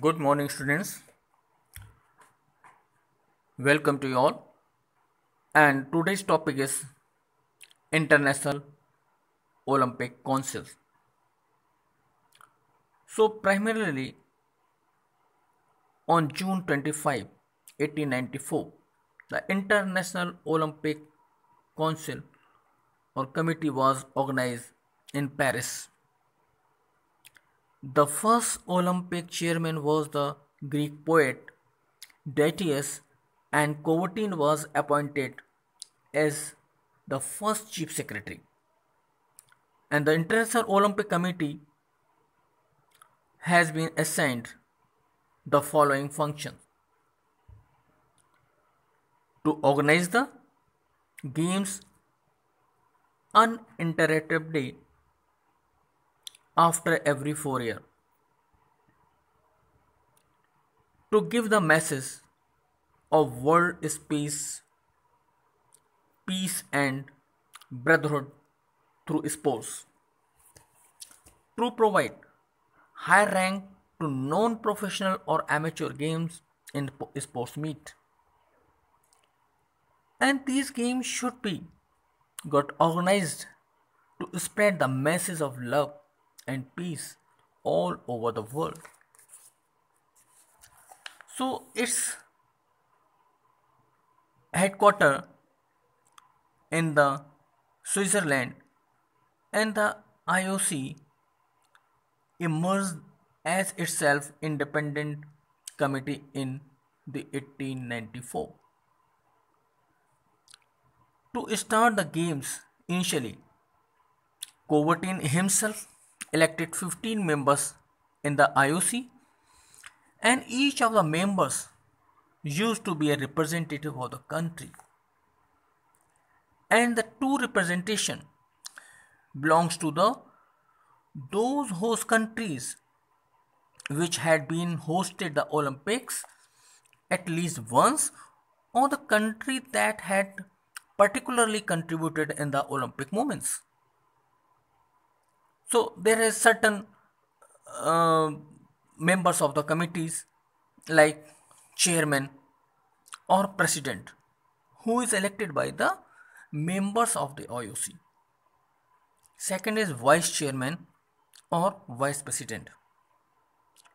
Good morning, students. Welcome to you all. And today's topic is International Olympic Council. So, primarily on June 25, 1894, the International Olympic Council or Committee was organized in Paris. The first Olympic chairman was the Greek poet Daitius, and Coubertin was appointed as the first chief secretary. And the International Olympic Committee has been assigned the following functions: to organize the games uninterruptedly after every 4 years, to give the message of world peace and brotherhood through sports, to provide high rank to non-professional or amateur games in sports meet. And these games should be got organized to spread the message of love and peace all over the world. So its headquarters in the Switzerland, and the IOC emerged as itself independent committee in the 1894. To start the games initially, Coubertin himself elected 15 members in the IOC, and each of the members used to be a representative of the country, and the two representation belongs to the those host countries which had been hosted the Olympics at least once, or the country that had particularly contributed in the Olympic moments. So there is certain uh, members of the committees like chairman or president, who is elected by the members of the IOC. Second is vice chairman or vice president.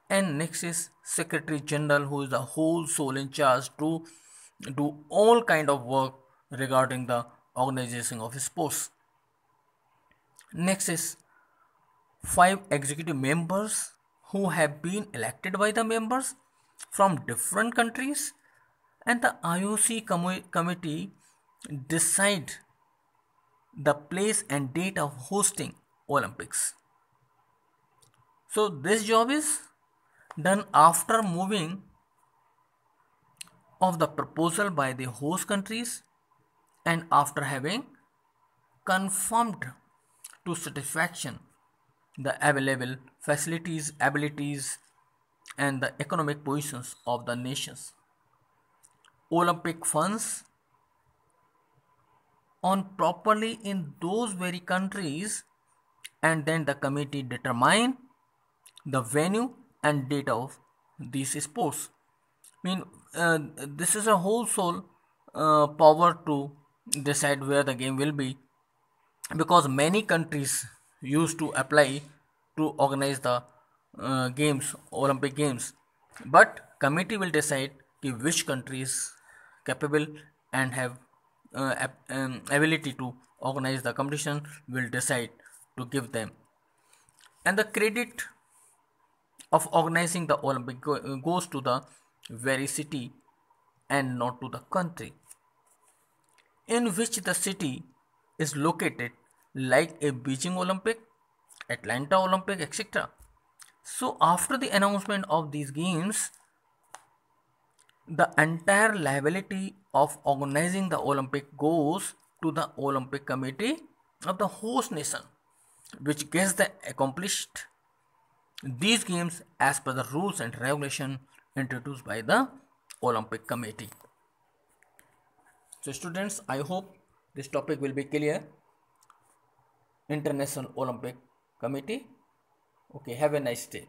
And next is secretary general, who is the whole soul in charge to do all kind of work regarding the organization of sports. Next is five executive members who have been elected by the members from different countries, and the IOC committee decide the place and date of hosting Olympics. So this job is done after moving of the proposal by the host countries and after having confirmed to satisfaction the available facilities, abilities, and the economic positions of the nations. Olympic funds on properly in those very countries, and then the committee determine the venue and date of these sports. I mean, this is a whole soul power to decide where the game will be, because many countries used to apply to organize the Olympic games, but committee will decide which country is capable and have ability to organize the competition, will decide to give them. And the credit of organizing the Olympic goes to the very city and not to the country in which the city is located, like a Beijing Olympic, Atlanta Olympic, etc. So after the announcement of these games, the entire liability of organizing the Olympic goes to the Olympic Committee of the host nation, which gets the accomplished these games as per the rules and regulation introduced by the Olympic Committee. So students, I hope this topic will be clear. International Olympic Committee. Okay, have a nice day.